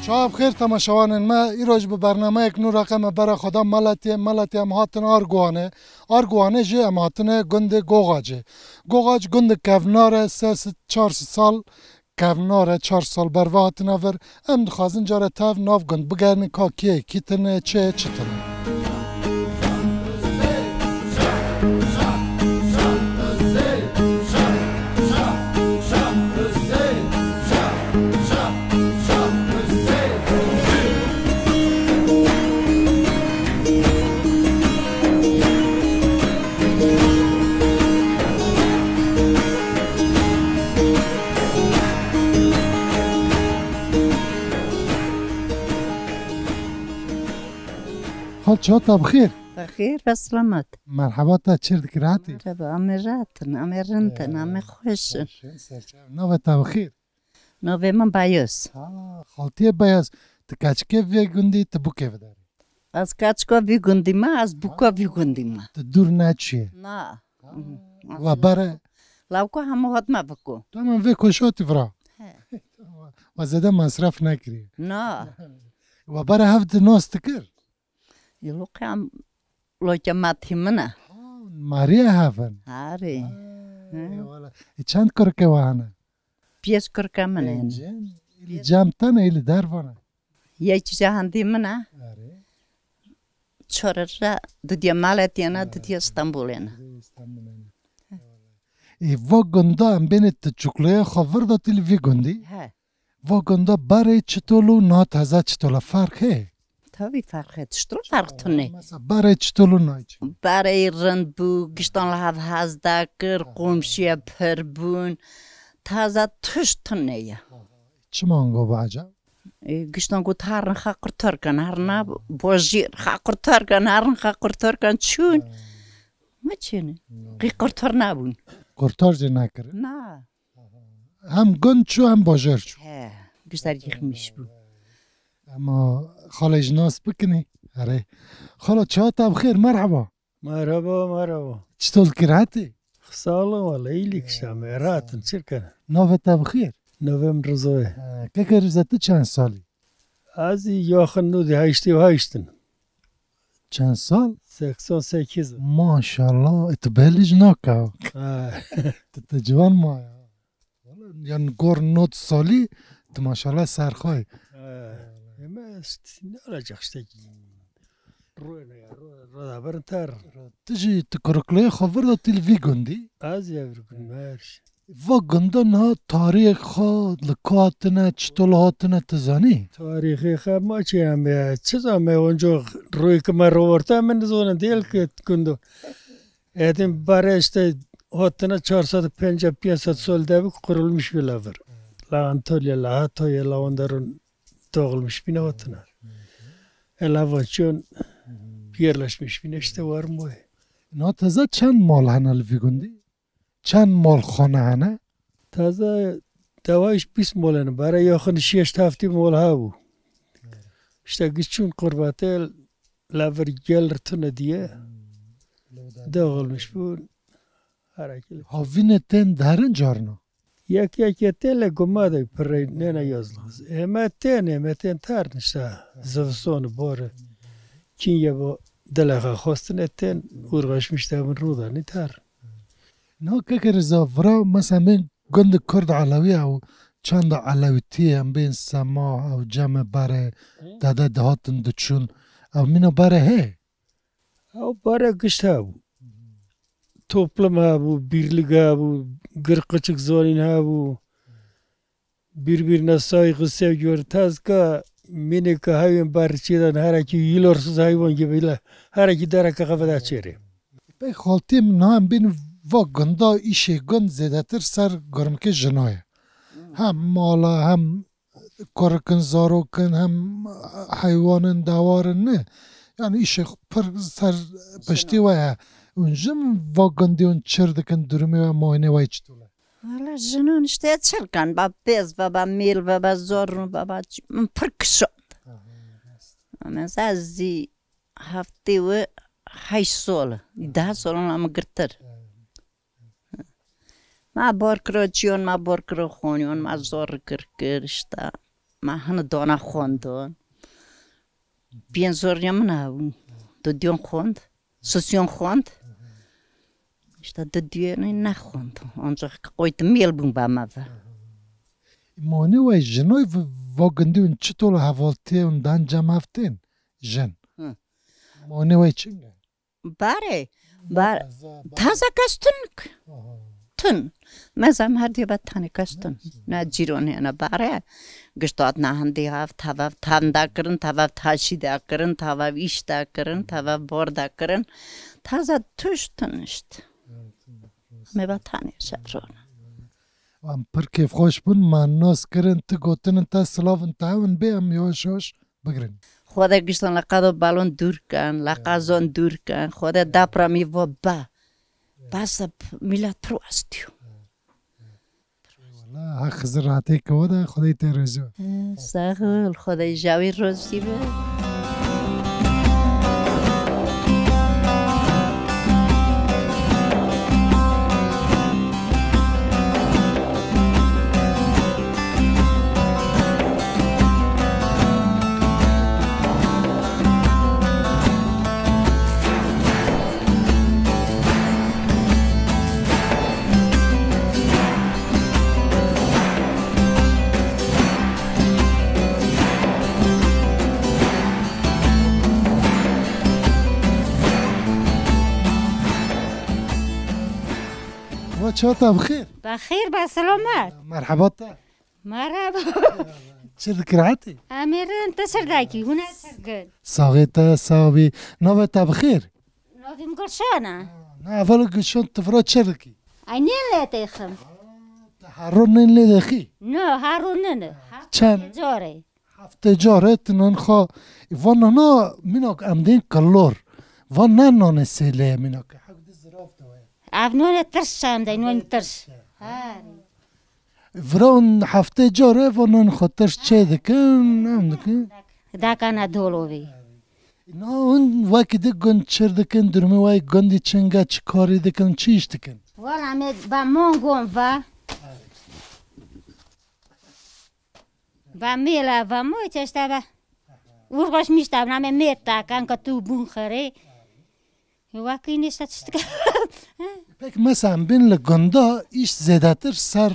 شب خیر تماشاوان ما ایروز به برنامه یک نور رقم برای خدا ملتی هم هاتن آرگوانه جه هم هاتن گند گوغاج گند کفنار 4 سال کفنار 4 سال بر هاتن ور ام دخوازن جاره تاف ناف گند بگرن که کیه کیتنه چه چتنه حال چهاتا بخیر؟ بخیر و سلامت. مرحبا تا چرد کراتی؟ مرحبا امراتن امرنتن ام خوشن. نوه تا بخیر؟ نوه من بیاس. خالتی بیاس تکچکه وی گندی تبوکه وداری؟ از کچکا وی گندی ما از بوکا وی گندی ما. دور نچیه؟ نه. و بره؟ لوکا همه هات ما بکو. تو من وی کشاتی فرا؟ و زده مصرف نکری؟ نه. و بره هفت ناست کر؟ یلوکی هم لوکا ماتی منه. ماریا هفن؟ آره. چند کرکه وانه؟ 5 کرکه منه. ایلی جامتانه ایلی دروانه؟ یکی جهاندی منه. آره. 4 را دودیا مالتیانه دودیا استانبولیانه. و گنده هم بینید چکله خبر داتیل وی گندی؟ و گنده برای چطولو نا تازه چطوله فرقه؟ تاوی فرقه چطور فرق تونه؟ برای چطولو نایچ؟ برای رند بو گشتان لحظه هزده کر قومشیه پر بون تازه تشت تونه یا چه مانگو باجا؟ گشتان گوت هرن خاقر ترکن هرن بوجیر خاقر ترکن هرن خاقر ترکن چون؟ ما چونه؟ قیقر تر نبون قرطار جه نکره؟ نه هم گند چو هم باجر چو؟ گشتر یخمیش بو اما خاله جناس بکنی؟ آره خاله چهاتا بخیر مرحبا مرحبا چطول کراتی؟ سلام والله ایلیک شامه راتن چرکنه نوه تا بخیر؟ نویم رزوه که روزه تو چند سالی؟ ازی یاخن نودی هایشتن چند سال؟ 88 ماشاءالله ات بلیج ناکاو ت جوان مایا یعنی گور 9 سالی تو ماشاءالله سرخواه اما نالجاق شتاکی رو دابرن تر تجي تكركلي خبر دا تلفي گندی؟ از یاورکن مارش و گنده نه تاریخ خود لکاتنه چطولاتنه تزانی؟ تاریخی خواه ما چی همه چیز همه اونجا روی که من رو ورطه من نزونه دیل که کندو ایدیم برایشته هاتنه 450-500 سال دوی که قرولمش بیلاور لا انطالیا لا حتای لا اندرون داغلمش بینه هاتنه الاوان چون پیرلشمش بینه اشته ورموه نه تازه چند مال هنه لفی گندی؟ چند مال خانه هنه؟ تازه دوایش 20 مال هنه برای یاخن 6-7 مال ها بو اشته گیچون قرباته لاور گل رتونه دیه داغلمش بون هاوین تن دارن جارنا؟ یکی تله گماده پره نه یازلز اما تن تر نشته زفسون باره کیه با دلخه خواستن تن ارغش میشته من رو دانی تر نه که رزاورا مثلا من گند کرد علوی او چند علویتی هم بین سما او جمع بره داده دهاتن دچون او منو بره هی او باره گشت ها بو توپلم ها بو بیرلیگ ها بو گرقچک زانین ها بو بیر نسای قصه جور تاز که مینه که hayvan barçidan haraki yilorsuz hayvan gibi la haraki daraka kafada çeri. به خالتی من هم بین و گندا ایشه گند زیادتر سر گرمکه جنایه هم مالا هم کرکن زاروکن هم حیوانن دوارن نه یعنی ایشه پر سر پشتی ویا اونجم و گندی اون چردکن درمی و ماینه وای چطوله والا جنون işte çırkan bab bez baba mil baba zorun baba pırkşot. Mesela zi hafte ve haysol. Daha sonra ama gırtır. Ma borkroçiyon ma borkroxoniyon ma zor kırkır işte. Ma hanı dona xondon. Bien zor yamna. Dodiyon xond. Sosyon xond. İşte dodiyon ne xond. Ancak koydum mil bun bama va. مانه وای جنای و گندی اون چطور حوالتی اون دان جمع هفتین جن مانه وای چنگه Bare. Taza kastın. Tun. Mezam her diye battani kastın. Ne cirone ne bare. Gıştat na handi hav tavav tanda kırın tavav taşı da kırın tavav iş da kırın tavav bor da kırın. Taza tuştun işte. Me battani şafron. وام پر کیف خوش بون من ناس کرن تو گوتن تا سلاون تاون بیم یواش یواش بگرن خدا گشتن لقادو بالون دور کن لقازون دور کن خدا دپرا می و با بس میلاد پرو استیو والله ها خزر راتی که ودا خدای ترزو سهل خدای جاوی روزی به و چاتا بخیر بخیر با سلامت مرحبا تا مرحبا چه ذکراتی امیر انتصر داکی هونه سرگن ساقی تا ساوی نو تا بخیر نویم گلشانه نه اول گشون تفرا چه دکی اینه لیتی خم تحرون نین لیدخی نه هارونه نه چند جاره هفته جاره تنان خوا وانا مناک امدین کلور وانا نان سیله مناک حق دی زراف دوه افنون ترش شام دی نون ترش هاری فرون هفته جاره وانا خاطرش چه دکن هم دکن داکانا دولوی اینا اون وقتی دی گند چر دکن درمی وای گندی چنگا چی کاری دکن چیش دکن والا می با مونگون و میلا و مویتش با urgoş miştab name meta kanka tu bunkhare واقعی نیست پک مثلا بین لگندا ایش زیادتر سر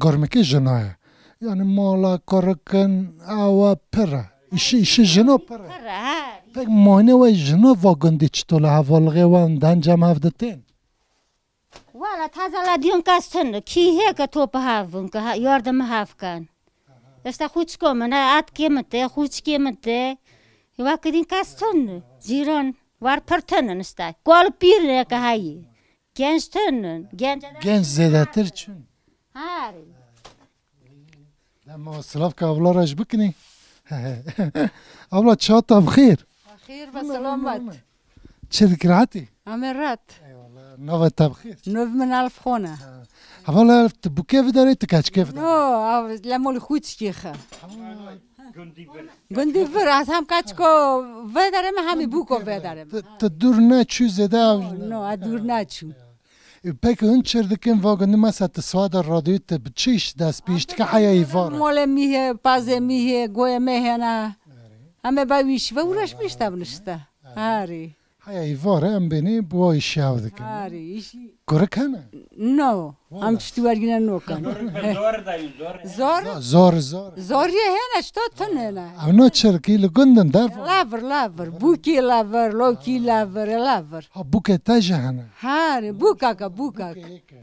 گرمکه جنایه یعنی مالا کرکن آوا پره ایش جنا پره پک ماینه وای جنا واگندی چطور حوالغه وان دنجم هفدتین والا تازه لدیون کستن کیه که تو به هفون که یاردم هف کن دسته خوش کمونه ات کمته خوش کمته واقعی کستن زیران وار پرتنن است کال پیر که هایی گنج تنن گنج زیادتر چون هاری لما سلاف که اولا راش بکنی اولا چاتا بخیر بخیر و سلامت چه ذکراتی امرات نوه تا بخیر نوف من الف خونه اولا تبو کیف داری تکاچ کیف داری نو لمول خوچ کیخه گندی فر از هم کچکو و دارم همی بوکو و دارم تدور نه چو زده نو ادور نچو پک اون چردکن واگنده مثلا تسواد رادیو تبچیش دست پیشت که حیایی واره مال میه پازه میه گوه میه نه همه باویش و اورش میشتم نشته هاری حیایی واره هم بینی بوای شاو دکن هاری گره کنه نو هم چطورگینه نو کن زور زار زوریه هنه چطور تنه نه اونا چرکی لگندن در لافر بوکی لافر لوکی لافر لافر ها بوکه تاجه هنه هاری بوکاکا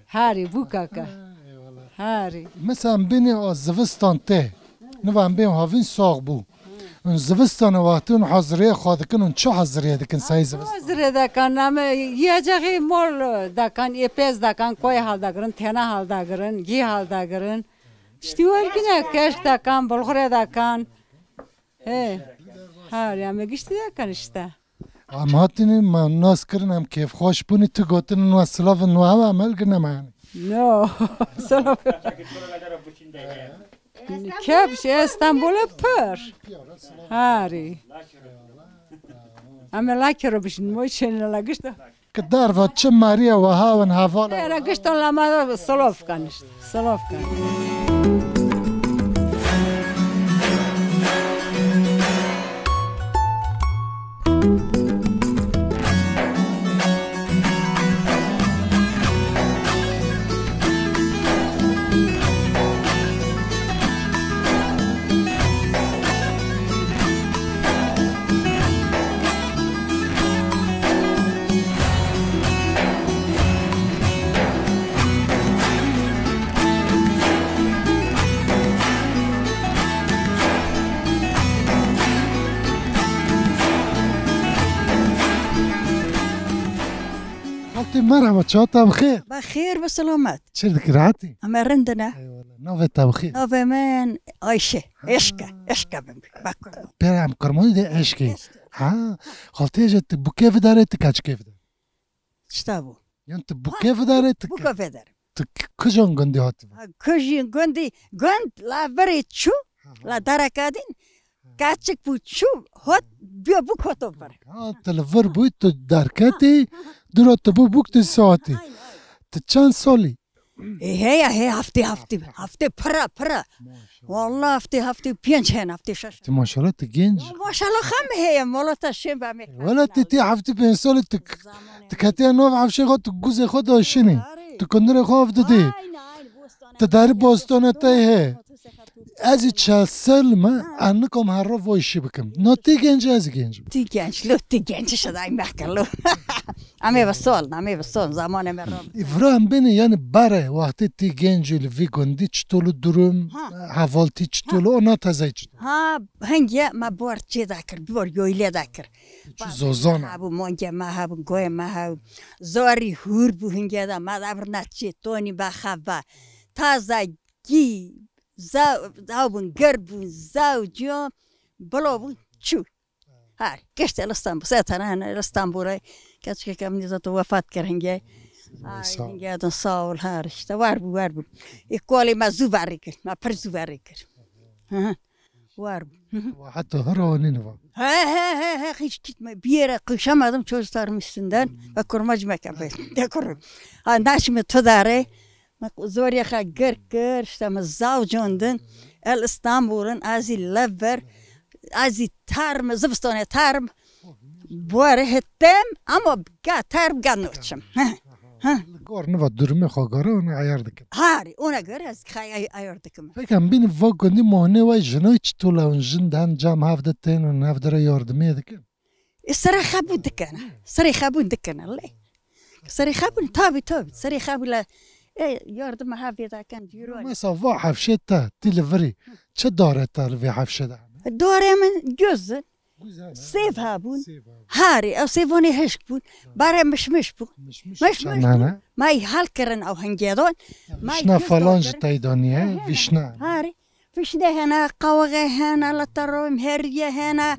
هاری بوکاکا هاری مثلا بینی از زوستان ته نوام بیم هاوین ساق بو اون زوستان وقتون حاضریه خواهد کن اون چه حاضریه دکن سایی زوستان؟ حاضره دکن اما یه جایی مول دکن اپیز دکن کوی حال دکرن تنه حال دکرن گی حال دکرن شتیوال کنه کش دکن بلغره دکن هاری اما گشتی دکن اشته اما هاتینی ما ناس کرن هم کیف خوش بونی تو گوتن نو سلاف نو هوا عمل گرنه معنی نو سلاف کبش استانبول پر هاری اما لاکی رو بشین مویشن لاگشتا که در و چه ماریا و هاون حوالا لاگشتا لما سلاف کنشت سلاف کن مرحبا چاتا بخیر بخير بسلامات چه ذكرياتي أما رندنا نوفي بخیر نوفي من عايشة عشقة بكر برام كرموني دي عشقي ها خالتي جت بو كيف داري تكاش كيف دار شتابو انت بو كيف داري بوكا فيدر كجون غندي هات كوجي غندي غند لا بريتشو لا داركادين كاتشك بوتشو هوت بيو بوك هوتو بر تلفر بويت داركاتي درو تبو بوك تساعتي تشان سولي هي هفتي برا والله هفتي بينش هنا هفتي شاش ما شاء الله تجينج ما شاء الله خم هي مولات الشيبة ولا تتي هفتي بين سولي تكاتي نوف عفشي خود تجوزي خود وشني تكندري خوف ددي تداري بوستون تاي از چه سلمه انکم هر رو وایشی بکم نه تیگنج از گنج لو تيجنج شداي محكلو عمي بسول زمان مرام افرام بینی یعنی بره وقتی تیگنج لوی گندی چطولو درم حوالتی چطولو اونا تازه چطول ها هنگی ما بورد چی دکر بور یویلی دکر زوزانه هابو مونگی ما هابو گوی ما هابو زاری هور بو هنگی دا ما دابر نچی تونی بخوا تازه گی زاوبن قربون زاوجو بلوبن شو هاي كشت الاسطنبول ساتنا هنا الاسطنبول كاتش كم نزات وفات كرهنجي هنجي هذا صاول هارش واربو يقولي ما زوباريك ما برزوباريك واربو وحتى هروني نوا ها خيشت ما بيرا قشام هذا شو صار مستندان بكر مجمع كبير يكر ناش متداري زوري خا قر شتم زاوجوندن الاسطنبولن ازي لفر ازي تارم زبستون تارم بوره هتم اما بقى تارم قنوتشم گور نوا درمه خاگاره اون عیار دکم هاري اونا قر از خای عیار دکم فکرم بین واگندی مهنه وای جنای چطول اون جندن جام هفته تین و نفدر یاردمی دکم الصراحة خابون دكنا الله صراحة خابون تابي صراحة خابون یاردم هفته دا کن دیرون مثلا وا حفشه تا تلفری چه داره تا لوی حفشه ده داره من جز سیف هابون هاری او سیفونی هشک بود برای مش بود مش نه مای حال کردن او هنگیدون ویشنا فلانج تایدانیه ویشنا هاری ویشنا هنا قوغه هنا لطروم هریه هنا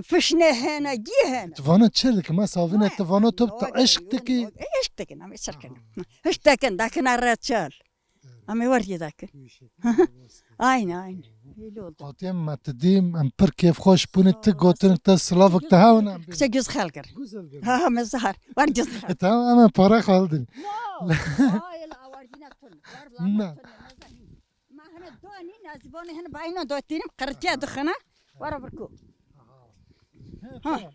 فشنه هنا جي هنا تفانا تشيلك ما صافينا تفانا توب عشق تكي عم يسركن هشتكن داكن الرجال عم يوري داكن عين قاتم ما تديم ام بر كيف خوش بونت تقوتن تسلافك تهاونا سجز خلقر ها مزهر ورجز تا انا بارا خالدني لا ورجنا تن لا ما هنا دوني نازبوني هنا باينه دوتين قرتيا دخنا ورا بركو ها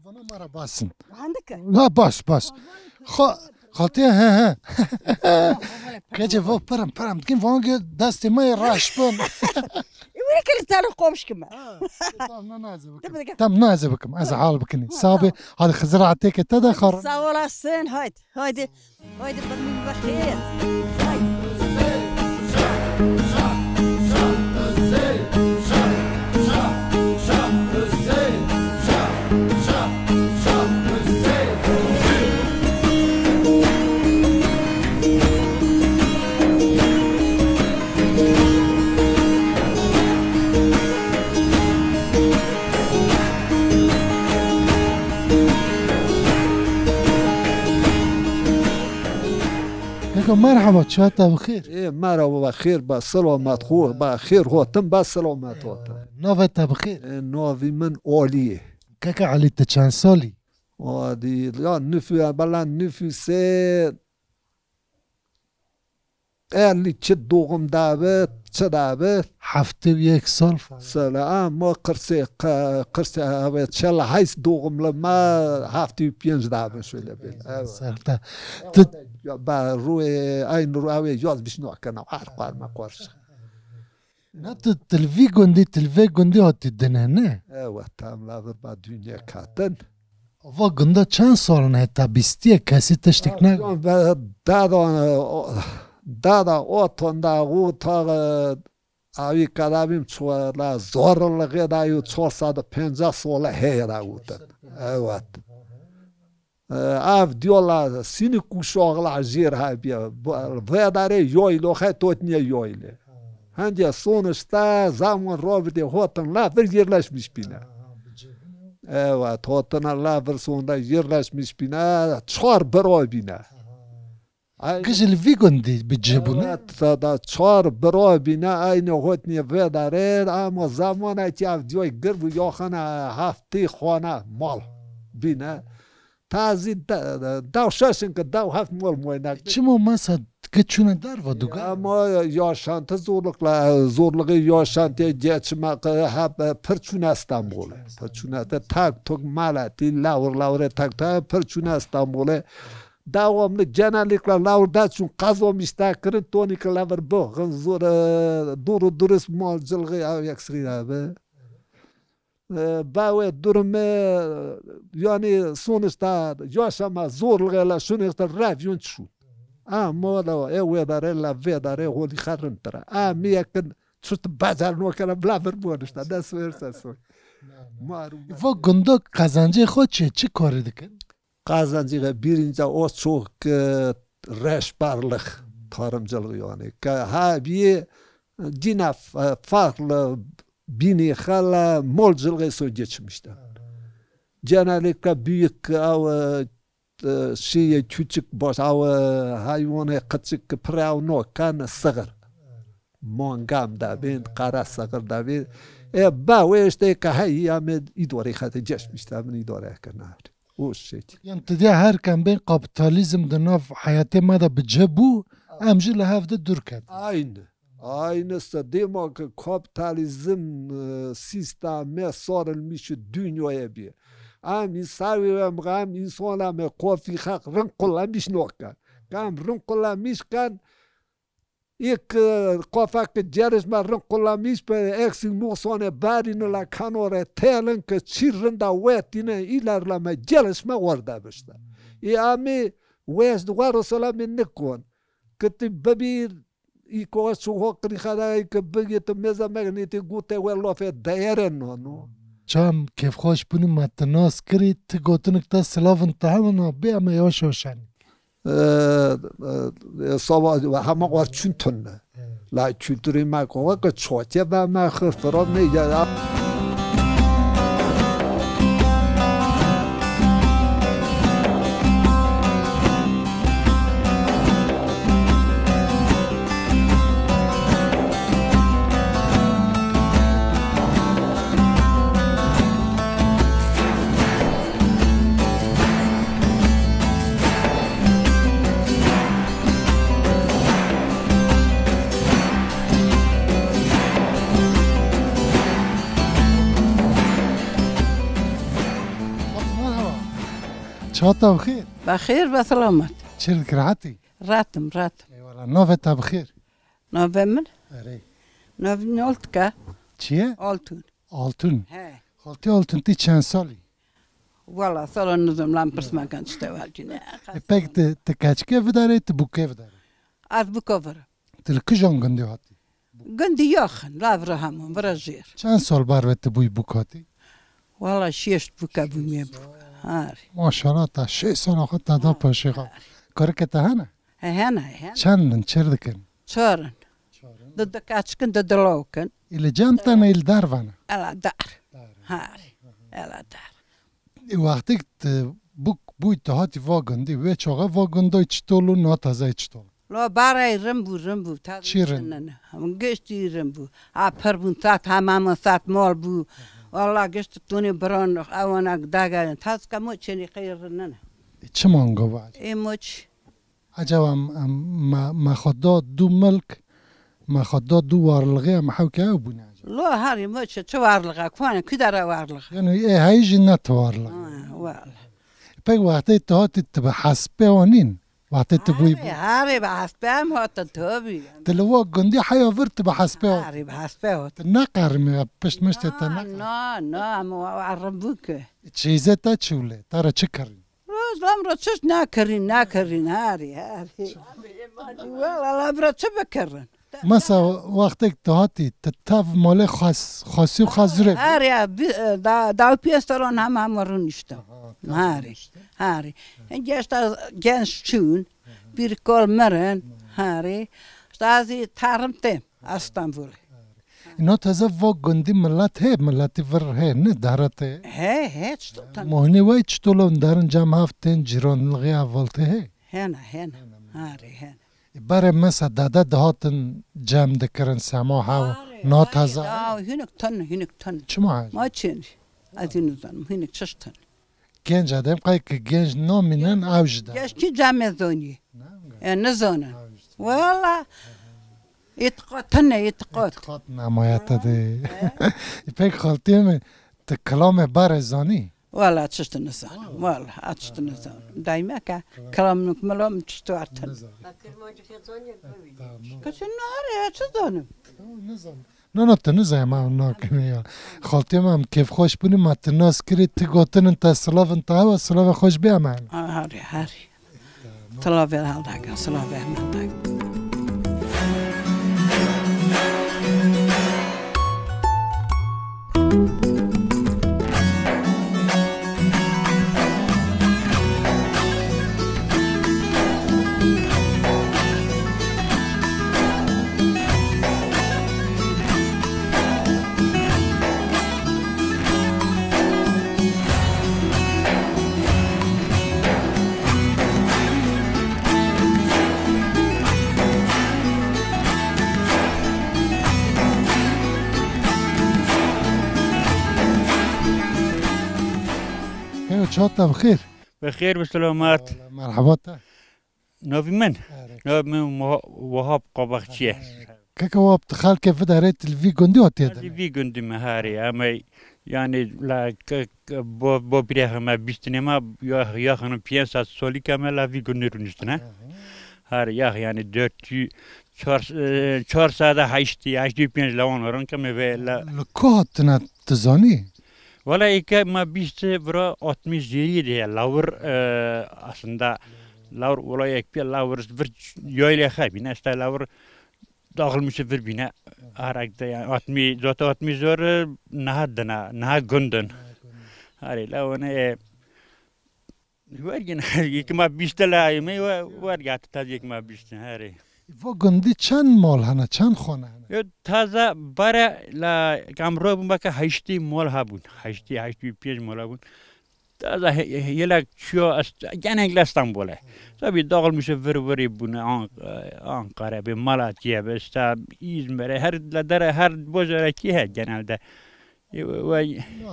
انا مرة باسن عندك لا باس خاطيه ها كجي فو برم تكين فونج داستي ما راش بون وين كل تاع قومش كما تم نازبكم از حال بكني صابي هذا خزرعتك تدخر صور السن هايدي برمي بخير کاکا مرحبا چاته بخیر مرحبا بخیر با سلامت خو بخیر هاتم با سلامت هاتم نوت بخیر ناوی من عالیه کاکا علی ته چند سالی عادی یا نفوسه الی چه دوغم دابت چه دابت 71 سال سلام ما قرصه هوا چل حیث دوغم لما 75 دابت شده بیل سرتا با روی این روی یاد بشنو کنم هر قار ما قرص نه تو تلوی گندی هاتی دنه نه ایوه تام لابر با دنیا کاتن و گنده چند سال نه تا 20 کسی تشتک نه دادا اوتون دا او تا اوی کدامیم چولا زور لگه دایو 450 ساله هیرا اوتن ایوه اف دیولا سینی کشاغلا جیر های بیا و داره یایلو خیلی توتنیه یایله هنده sonuçta zaman robide hotan lafır yerleşmiş bina. Evet hotan lafır sonunda yerleşmiş bina çar bero bina. Kıjıl vigondi bicebune. Evet da çar bero bina aynı hotniye vedare ama zaman etiaf diyor gırbu yokhana hafti khona mal bina. Tazi davşasın ki dav haft mal moynak. Çimo masa geçune dar va duga. Ama yaşantı zorluğu yaşantı geçmek hep perçune İstanbul'u. Perçune de tak tok malati lavur tak perçune İstanbul'u. Devamlı genellikle lavurda çünkü kazom istakırı tonik lavur bu. Zor duru malcılığı ayaksız abi. Bawe durumu yani sonuçta yaşama zorluğuyla sonuçta revyon şu. Ama da evdare la vedare holi kharıntıra. Ami yakın tut bazar no kana blaver bonuşta da söylerse soy. Va gunda kazancı xoçe çi kar dikin? Kazancı birinci o çok rehberlik tarımcılığı yani. Ha bir dina farklı bini hala malcılığı so geçmişler. Genellikle büyük şey küçük baş hayvanı küçük pırao no kan sığır. Mangam da bin kara sığır da bin. Ba ve işte kahiyame idare khatı geçmişler ben idare kanar. O şey. Yani tediye her kan ben kapitalizm de nav hayatı ma da bicebu amjil havde durkat. Aynısı demek ki kapitalizm sistemi sarılmış dünyaya bir. Am insan insanlar kafi hak renk kullanmış nokta. Kam renk kullanmış kan ilk kafak yarışma renk kullanmış pe eksik nuksana barını la kanore telen ki çirrında vetine ilerleme yarışma orada başta. Ami west varosala min nikon. Kıtı babir İko suhokri khadai ke bigit meza magneti gute welofe dayeren no. Çam kef xoş bunu matnas kri te gotunik ta slavın tahamna be ama yavaş yavaşan. Sabah hama var çüntün. La kültürü ma ko ka çote ba ma khfra ne ya. شاطة بخير بخير بسلامت شرك رعتي راتم اي والله نوفتا بخير نوفمبر اري نوفنولتكا چیه؟ آلتون آلتون ها خالتي آلتون تی چند سالی؟ والله صار النظام لامبرس ما كانش تواجدنا پک تکچکه وداره تبوکه وداره از بكفر تلکجان گندی هاتی قندي ياخن لا فرهمهم برجير چند سال بر وقت بوی بوکاتی؟ والله شيشت بوكا بميبو هاري ماشاءالله تا 6 سال آخد تا پاشیغا کارکتا هنه؟ هنا چندن چر دکن؟ صارن ضد كاتشكن ضد لوكن ایل جامتن ایل دروانه؟ الا دار هاري الا دار وقتی بوی تا هاتی واگندی و چاقه واگندای چطولو ناتازه چطول؟ لا برای رنبو چی رن؟ نه همون گشتی رنبو پر بون سات همه سات مال بو والله گشت تونی بران اوانک داگرن تاز کمو چنی خیر نه چه مانگو باید؟ این مچ عجب ما خدا دو ملک ما خدا دو وارلغی هم حوکه او بونه لا هاری مچ چه وارلغا کوانه کی داره وارلغا یعنی ای هیجی نتوارلغ والله پای وقتی تهاتی تبه حسبه وانین وقتی تبوی هاری به حسبه هم هاتا توبی تلوا گندی حیاور تبه حسبه وان هاری به حسبه هاتا نقرمی پشت مشت تا نقر نه اما عربو که چیزه تا چوله تارا چه کردی؟ روز لام چش نکرین هاری والله لام چه بکرن مثلا وقتی تهاتی تتاف مال خاصی و خازره هاری داو پیستران هم رو نیشتم هاری اینجا است گنج چون بیر کل مرن هاری ازی ترمته استانبول اینا تازه و گندی ملت هی ملتی ور هی نه دارته هی چطور مهنی وای چطولون دارن جمع هفتین جیران لغی اولته هی هنا هاری هنا برای مثلا داده دهاتن جمع دکرن سما هاو نا تازه هنک تن چما هاي؟ ما چنی از این زنم هنک چش تن گنج آدم قای که گنج نامینن اوج دار گش کی جمع زونی نزانه والله اتقاد اتقاد نمایت ده پیک خالتیم تا کلام بر زانی والله چشت نزانم والله چشت نزانم دایما که کلام نکملام چطور تن کسی ناره چه زانم نه تنزه ما ناکنه خالتیم هم کیف خوش بونی ما تناس کری تگوتن تا سلاف انتها و سلاف خوش بیامن هاری سلاف هالداگن سلاف هالداگن شاطر بخير بخير بالسلامات مرحبا نوفي من وهاب قبختشيه كيك هو بتخال كيف داريت الفي جوندي وتيدا الفي جوندي مهاري اما يعني لا بو بريخ ما بيستني ما يا خن بيانسا سولي كما لا في جوندي رونستنا هاري يعني دتي چهار ساعه هشتی پنج لوان ورن كما لا لكوتنا تزاني ولا ایک ما بیست برا 60 جری ده لاور aslında لاور ولا یک پی لاور بر یایل خبی نست لاور داخل میشه بر بینه هرگده یعنی 60 زور نه گندن هری لاونه ورگن یک ما بیست لای می ورگات تا یک ما بیست هری و گندی چند مال هنه چند خانه هنه تازه برای لا کامرو بوم که هشتی مال ها بود هشتی پیش مال بود تازه یلک چیا است جنگ استانبوله تابی داخل میشه وری بونه آنقره به مالاتیه به است ایزمر هر لدر هر بزرگی هست جنالده و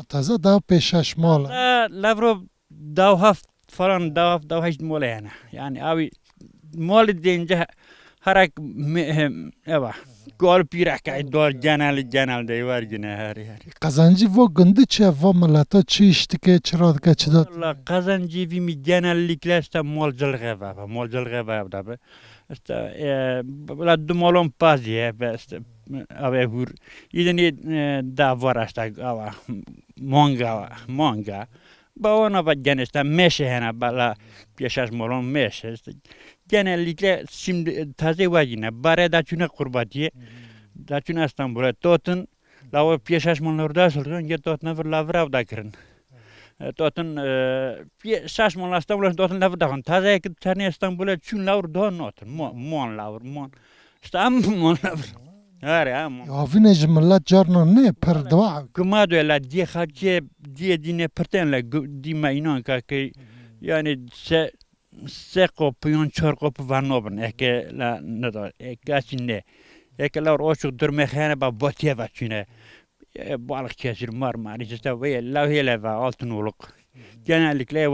تازه داو پیشش مال لورو داو هفت فلان داو هشت ماله یعنی آبی مال دینجا هرک اوا گال پیرک دار جنال دیوار جنه هری قزنجی و گندی چه و ملتا چی اشتکه چرا که چه داد والله قزنجی وی می جنال لیکلست مال جلغه و دابه است بلا دو مالون پازیه بست اوه هور ایدنی داوار است اوا مانگا با اونا با جنست میشه هنه بالا پیشش مالون میشه است genellikle şimdi taze vajine bare daçuna qurbatiye daçuna İstanbul'a totun lava piyaş mallarda sılgın ya totun ver lavrav dakırın totun piyaş mallarda İstanbul'a totun lavrav dakırın taze ki tane İstanbul'a çün lavr doğan notun mon lavr mon İstanbul mon lavr هاره هم یا وینج ملت جارنا نه پر دوا کمادو لا دی خاچه دی دینه پرتن لا دی ما اینان که یعنی سه قوپیون چهار قوپ وانوبن اگه لا ندار اگه نه اگه لا روشو درم خانه با باتیه وچینه بالغ کشیر مار جست وی لا هیله و آلتون ولق genellikle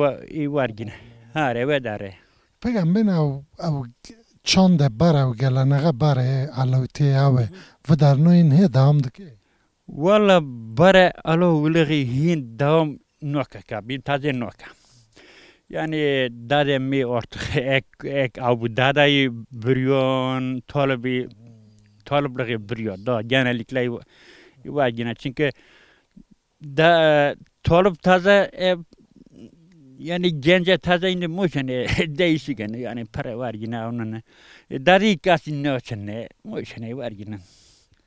vargine hare ve dare بگم بین او چند بره و گلنگه بره علویتی اوه و در نوین هی دام دکی والا بره علو ولغی هین دام نوکه که بین تازه نوکه یعنی داده می ارتخ ek او دادای بریون طالب لغی بریون دا genellikle vargine çünkü da طالب تازه yani gence taze indi moşene değişik yani para var yine onun dari kasi ne çene moşene var yine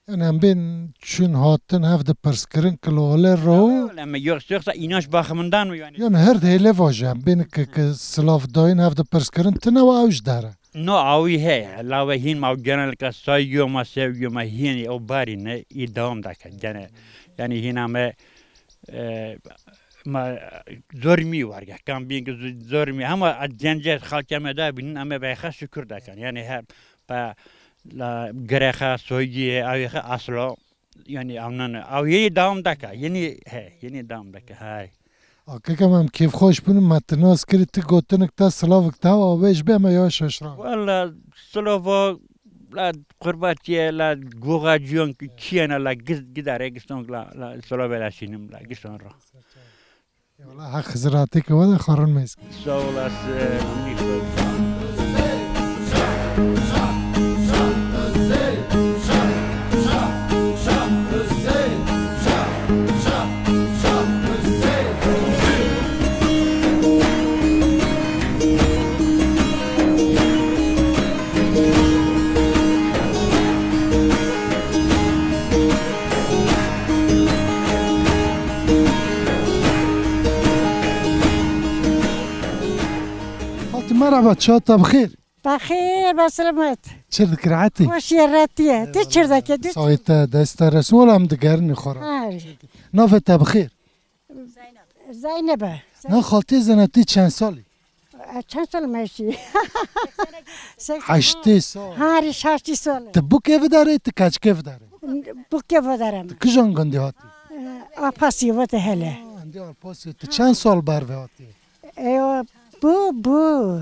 yani hem ben çün hattın hafda perskirin kilole ro ama yoksa inanç bakımından mı yani her deyle vajam ben ki slav dain hafda perskirin tına ve avj dara no avi he la ve hin ma genellikle saygıma sevgıma hin o bari ne idam da yani hin ama ما زرمی وارگه کام بینگ زرمی همه جنجت خالق مدا بین اما بیخش شکر دکن یعنی هر با لا گرخه سویی آیخه اصلا یعنی آنان آیه دام دکه یعنی دام دکه های که کمم کیف خوش بونم متناس کردی تو گوتنک تا سلاوک تا و بیش به ما یاش اشرا والا سلاوا لا قرباتیه لا گوگا جون کیانا لا گداره گستون لا سلاوا لاشینم لا گستون را والله حق زراعتي كوادا خارن ميسك سولاس مرحبا شاطة بخير بخير بسلامت شردك رعاتي خوش يراتيه دي شردك دي صايت دايستا رسول هم دقارني خورا نافتا بخير زينبة نا خالتي زنتي چند سالي چند سال ماشي 8 سال هاري 8 سال تبو كيف داري تكاج كيف داري بو كيف دارم كجان گندي هاتي آپاسی وقت هلا عندي آپاسی چند سال بر هاتي ايوه بو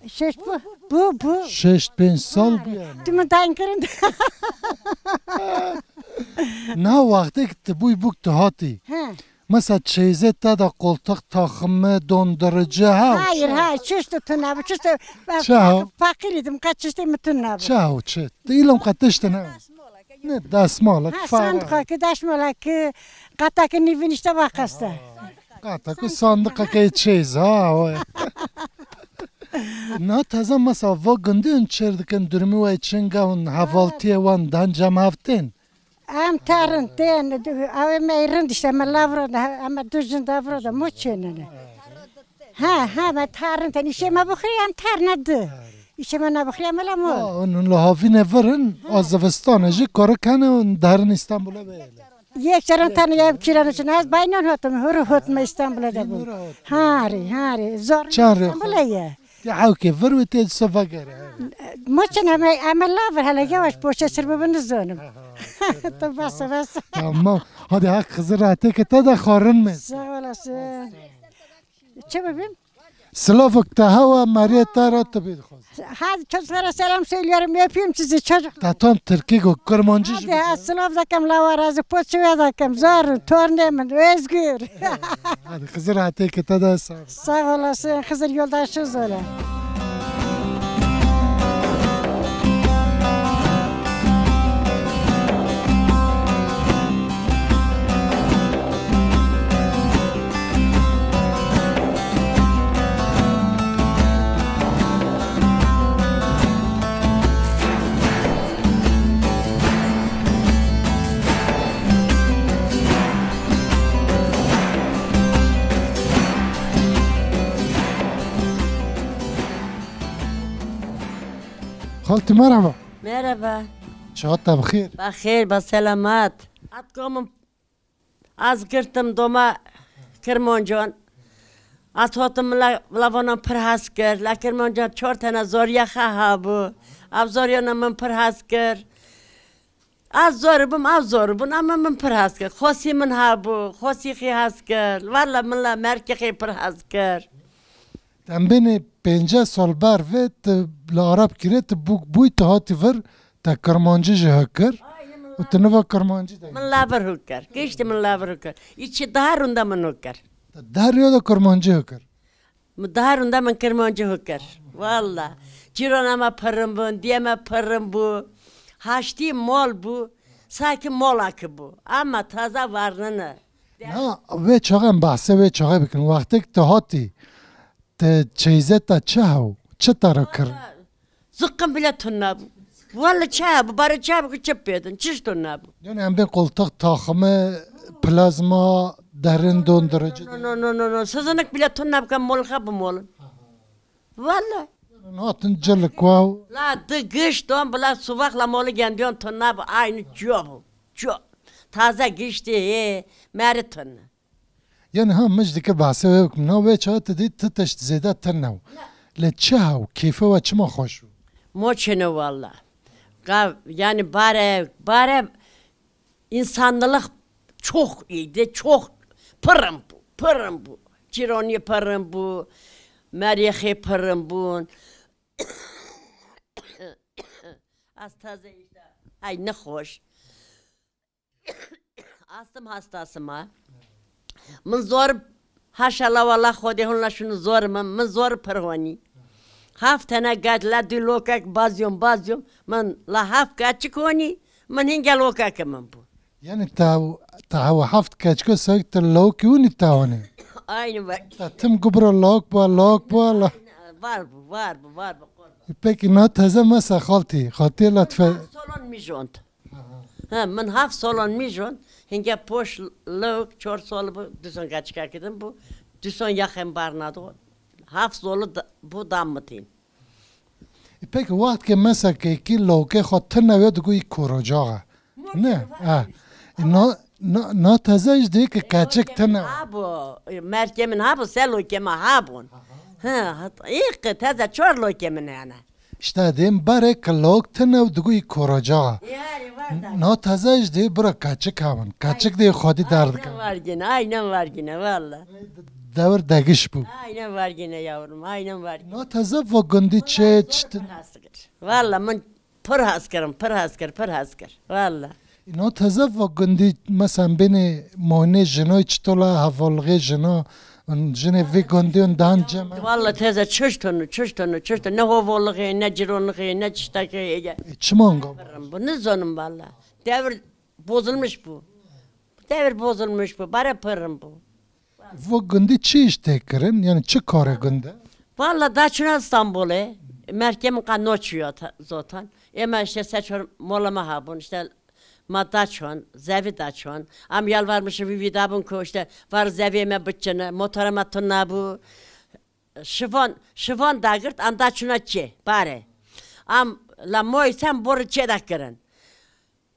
6 بو 6-5 سال بیان تو من تاین کرند نه وقتی که تبوی بوک تو هاتی مثلا چیزه تا دا قلتق تاخمه دوندرجه ها هایر چشت تو نبو چشت فقیریدم که چشت متون نبو چه دیلم قطشت نه نه دستمالک صندوقه که دستمالک قطعه که نیوینشته وقسته قطعه که صندوقه که چیز ها نه تازه مثلا و گنده اون چردکن درمی و چنگه اون حوالتی وان دان جمع هفتین ام تارن تین اوه میرند işte ama lavrada ama düzün davrada moçenene ha ma تارن تین işe ma بخری ام تارنده işe ma نبخری ام لامو اون لحافی نورن آزوستانه جی کار کنه اون درن استانبوله بیله یک چرا تنیاب کیرانشون از باینان هاتم هر هاتم استانبول دبود هاری زار استانبوله حاوكي فروتي السفاقر موچن عمل لافر هلا جواش بوشه سرب بنزونم طب بس تمام هذه حق خزراتك تدا خارن من ولا چه ببین سلافك تهوا ماريا تارا تبيد خذ هذا çocuklara selam söylüyorum yapayım sizi çocuk تاتون تركي كرمانجي hadi سلاف دكم لاوراز بوچوي دكم زار tornemen özgür hadi خزراتك تدا sağ olasın Hızır yoldaşız öyle خالتي مرحبا مرحبا شاطة بخير بخير بسلامات أتقوم أذكرتم دوما كرمانجان اتوتم لوانا پرهاز کرد لکن من جا 4 تنه زوریا خواه بو اب زوریا من پرهاز کرد از زور بم اما من پرهاز کرد خواستی من ها بو خواستی خی هاز کرد والا من لا مرکی خی پرهاز کرد تنبینی 50 سال بر و لعرب کرد بوی تهاتی ور تا کرمانجی جه کر و تنوا کرمانجی ده من لابر هو کرد کشتی من لابر هو کرد ایچی دهرونده من هو کرد دریا دا کرمانجی ها کر دهرونده من کرمانجی هو کرد والا جیران اما پرم بون دیما پرم بو هاشتی مال بو ساکی مال اکی بو اما تازه وارننه نه و چاقم بحثه و چاقه بکن وقتی که تهاتی تا چیزه تا چه هاو چه تارا کر زقم بله تنابو والا چه بو برای چه بو که چه پیدن چش تنابو یعنی هم بین قلتق تاخمه پلازما درین دوندرجه نه سزنک بله تناب که مال خواب مالن والا ناتن جل کواو لا گشتم بلا سوق لا مال گندیان تناب aynı جو تازه گشتی مرتن یعنی هم مجدی که بحثه و بکن نو و چه تدید تتشت زیده تنو لچه هاو کیفه و چما خوشو موچنه valla yani bare insanlık çok iyiydi çok pırım bu Cironi pırım bu Merihe pırım bu az taze işte ay ne hoş astım hastasım ha من زور هاشلا والله خودی هنلا شنو زور من زور پروانی هفت تنه قد لا دي لوكاك بازيوم من لا هفت كاتش كوني من هنجا لوكاك من بو يعني تاو هفت كاتشكو سايك تلوكي وني تاوني aynı var تم قبر لوك بو لا var peki not هذا مسا خالتي لا solon mijont ha من هفت solon mijont Hinge poş lök çor solu bu düzen kaçık gidim bu düzen yakın barnadı haf solu bu damıtın. Peki وقت که مثلا که کی لوکه خاطر نوید گویی کروجاغه نه نه تازه دی که کچک تنه bu merkemin ha bu sel lokema ha bun ha ilk taze çor lokemin yani. İşte diyeyim bare که لوک تنه دگویی کروجاغه نه تازه دی برا کچک همان کچک دی خودی درد کنه aynen var yine valla. Devir degiş bu. Aynen var yine yavrum aynen var. نه تازه و گندی چه Valla من پر haskar valla. نه تازه و گندی مثلا بین مونه جنای چطولا حوالغه جنا جنه وی گندی اون دان جمع Valla teyze çöş tonu ne hovalığı ne cironluğu ne çiştaki. çmango Bu ne zonum valla. Devir bozulmuş bu. Bara pırım bu. و گندی چی işte کرن yani چه کاره گنده Valla da şuna İstanbul'e merkemin kanı uçuyor zaten. Ama işte seçiyorum molama habun işte madaçon, zevi daçon. Am yalvarmışım bir vidabun ko işte var zevime bütçene motorama tunna bu. Şifon dagırt andaçuna çe bare. Am la moy sen boru çe dakırın.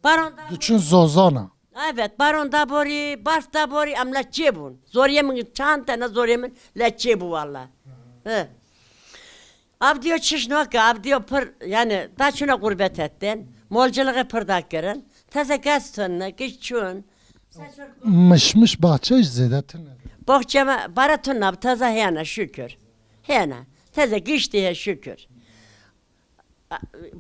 Baronda Düşün zozana. Evet, baronda bori, barfta bori, am la çe bun. Zoryemin çantana zoryemin la çe bu valla. He. Avdiyo çişnoka, avdiyo pır, yani daçuna gurbet ettin. Molcılığı pır dakırın. Taze gaz tonuna, geççun. Mışmış bahçe izledi tane. Bahçeme, bara tonuna, taze heyana şükür. Heyana, taze geçtiğe şükür.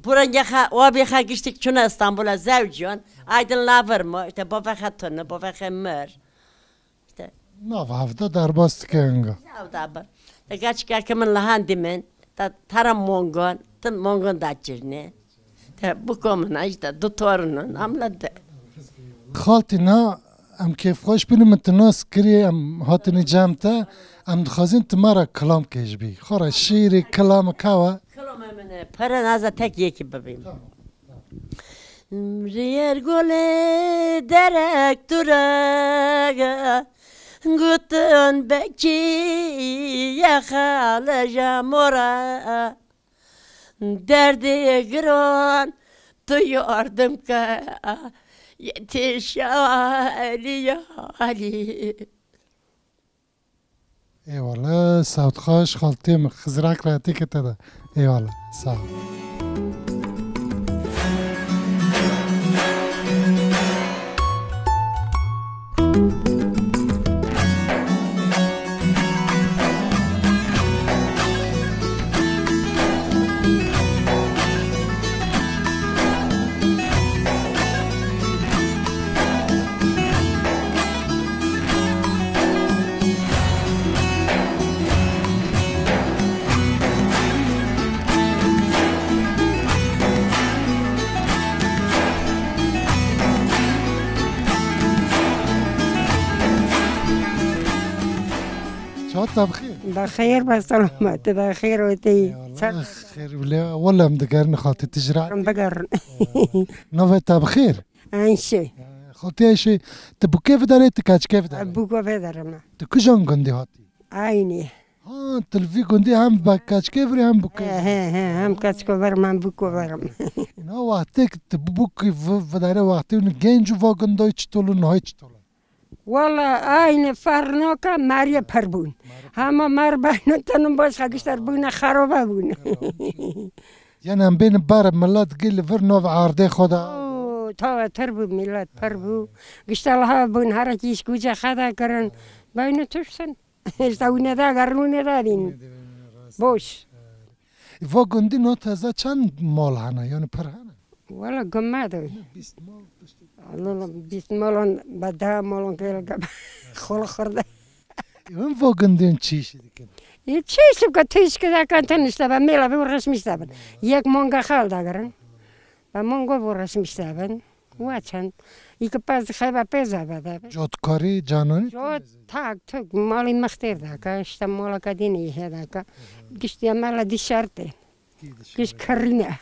Buran yaka, o bir geçtik çuna İstanbul'a zevciyon. Aydınlığa varma, işte baba tonuna, baba mır. İşte. Nav havda darbastı kenga. Havda bar. Da geçken kimin lahan dimen. Taram mongon, tın mongon daçirne. Bu komuna işte doktorunun amladı. خالتي نا ام كيف خوش بینم متناس کری ام هاتنی جامتا ام دخازین تمارا کلام کش بی خورا شیری کلام کوا Kelam emine para naza tek yeki bebeğim. Riyer gole derek duraga gutun bekçi yakalayacağım ora derdi gıron duyuyordum ki yetiş Ali Ali. ایوالا سعود خواهش خالتیم خزرک راتی که تده ایوالا سعود بخير بخير بسلامت بخير وتي خير ولا مدقرن خالتي تجرع بقرن نوفيتا بخير انشي خالتي ايشي تبو كيف داريت كاج كيف داريت ابو كيف دارنا تكجون قندي هاتي عيني تلفي قندي هم باكاج كيفري هم بوك هم كاج كفر من بوكو برم نو وقتك تبوك فداري وقتي ونجينجو فاقندوي چطولو نهاي چطولو والله عین فرناکه مریه پر بون همه مر بین تنم باش خگشتر بونه خرابه بون یعنی هم بین بار ملت گل ور نو عارده خدا تا تر بود ملت پر بود گشتال ها بون هر چیز کوچه خدا کرن بین توشن استونه دا گرونه دا دین باش و گندی نو تازه چند مال هنه یعنی پر هنه والله گمده 20 مالون با 10 مالون که خول خورده اون واگندین چیش دیگه یه چیزی که تیش که دکان تنشته با میلا بورش میشتن یک مانگا خال دارن با مانگا بورش میشتن و چند یک پس خیلی پیزا بده جودکاری جانانی جود تاک مالی مختیر دکا اشتا مالا کدینی هی دکا گشتی مالا دی شرطه گشت کرینه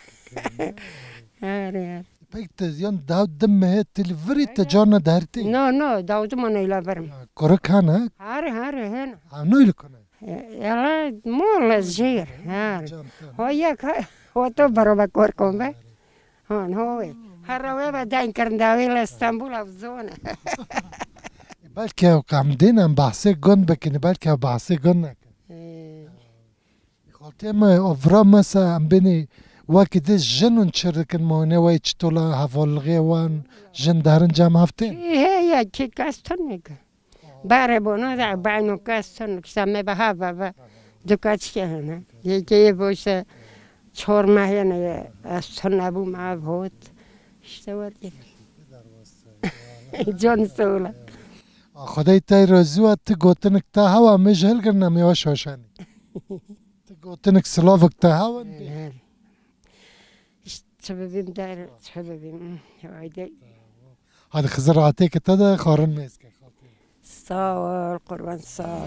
Peki yan davud me televeri te cana derti. No, davud mana ila verim. Koruk hana? Har. Ano ile kona? Yala mola zir. Har. Hoya o to baroba korkom be. Han hoy. Harawe ba dain karndavel İstanbul avzona. Belki o kamdinen bahse gon bekini belki o bahse gon ne. Xaltem ovra mesela beni وقتی جنون چرکن مونه وای چطولا حوالگی وان جن دارن جام هفته؟ یا کی کاستن میگه باره بنا در بینو کاستن کسمه به هوا و دکات شهنه یکی باشه 4 ماه نه استن نبو ما بود اشتواری جان سولا خدای تای روزیات گوتنک تا هوا مجهل کرنا میواش هاشانی گوتنک سلاوک تا هوا سببیم داره سببیم هایده هذا خزر عاتيك تدا خارن ميسك صار قربان صار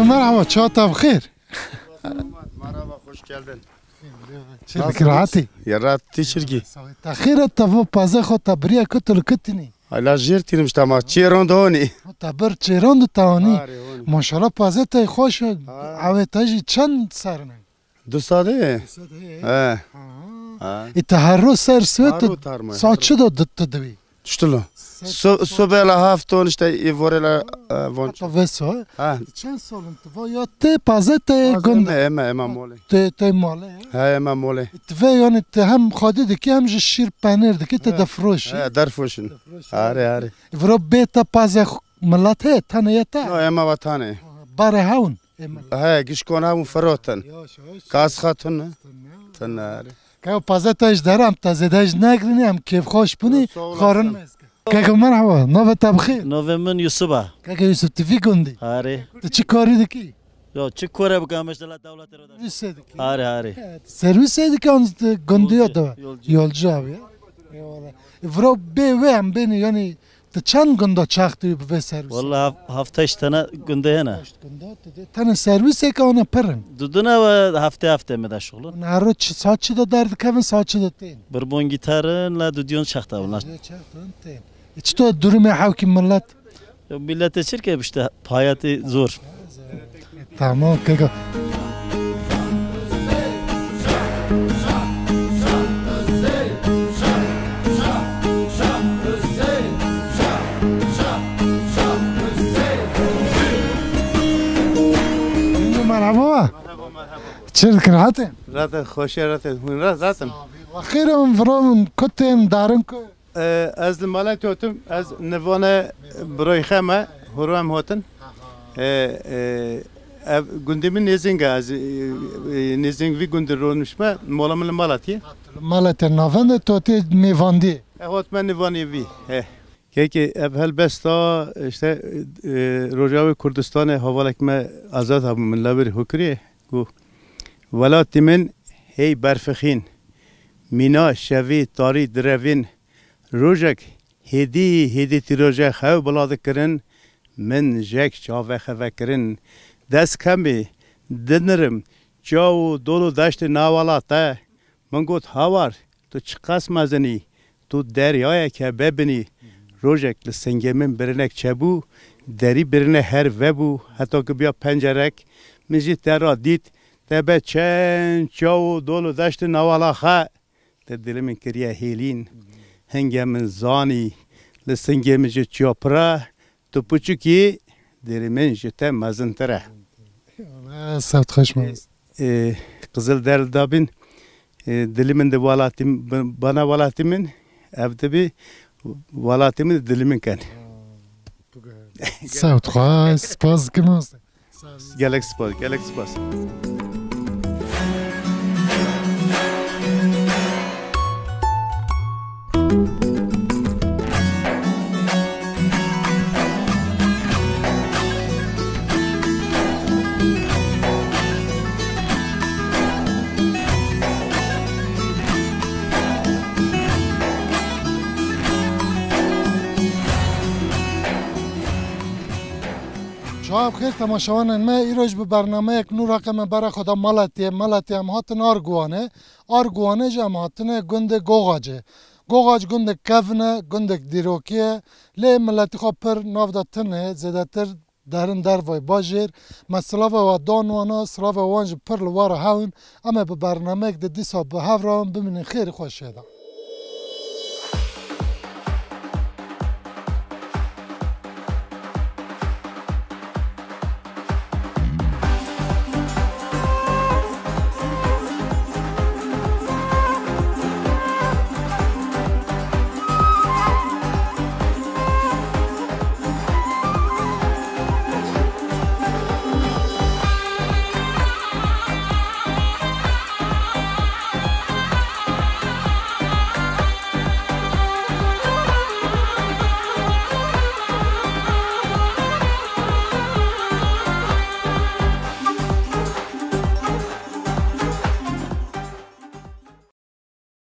مرحبا çağatay بخير مرحبا خوش geldin شركة راحتي يا راحتي شركي تأخير تفو بازه خو تبريا كتل كتني على جيرتي مجتمع تشيرون دوني تبر تشيرون تاوني ما شاء الله بازه تاي خوش عوي تاجي چند سرنا 2 ساده التهرو سر سوت ساعت شدو تدوي شتلو Sobela hafton işte ivorela von. Veso. Çen solun tvo ya te pazete gund. Ema mole. Te mole. Ema mole. Tve yani te hem khadi ki hem şir panir ki te dafroş. Darfuşun. Are. Vro beta paze ملته تنیتا. No ema vatane. Bare haun. Gish kon haun ferotan. Kas khatun. Tanare. که پازتاش دارم تازه‌اش نگرینیم کیف خوش بونی خارن که مرحبا نوه تبخیر نوه من یوسفه که یوسف تفی گندی آره تو چی کاری دکی؟ یا چی کاره بکنمش دل دولت رو داشت آره سرویس دکی آن گندی ها دو یولجو آبی ورو به هم بینی یعنی چند گنده چاختی به سرویس؟ والله هفتهش تنه گنده هنه تن سرویس که آن پرن؟ دودونه و هفته میده شغل هر روز ساعت چی درد کردن ساعت چی دادین؟ بربون گیتارن لا دودیون شخته ولن چطور دوری حاکی ملت؟ ملت شرکه بشته پایت زور تمام که مرحبا چه راحته؟ راحت خوشی راحت راحتم خیرم فرام کتیم دارم که از مالک توتم از نوان برای خمه هروم هاتن گندم نیزینگ از نیزینگ وی گند رونش ما مالم المالاتیه مالت نافند توتی میواندی هات من نوانی وی که اول بستا işte روجاوی کردستان حوالک ما آزاد هم من لبر حکریه گو ولات من هی برفخین مینا شوی تاری دروین روجک هدی تیروجه خو بلاد کرن من جک چاوه خو کرن دست کمی دنرم جاو دولو داشت ناوالاته من گفت هاوار تو چقاس مزنی تو دریای که ببینی روزک لسنگمن برنک چبو دری برنه هر وبو حتی که بیا پنجرک میزی ترا دید تبه چند چاو دولو داشت نوالا خا دل من کریه هیلین هنگه من زانی لسنگمن جو چوپرا تو پوچکی دل من جته مزنتره سبت خوش ماست قزل در دابین دل من دوالاتیم بنا والاتیم من ابتبی والاتیم دل من کن سبت خوش سپاس که ماست گلک سپاس شما بخیر تماشاوان ما ایروز به برنامه یک نور رقم برای خدا ملتی هم هاتن آرگوانه جم هاتن گنده گوغاج گنده کفنه گنده دیروکیه لی ملتی خواه پر ناف دا تنه زیده تر درن در وای باجیر مسلاوه و دانوانا سلاوه وانج پر لوار هاون اما به برنامه یک دیسا به هفران بمینین خیلی خوش شده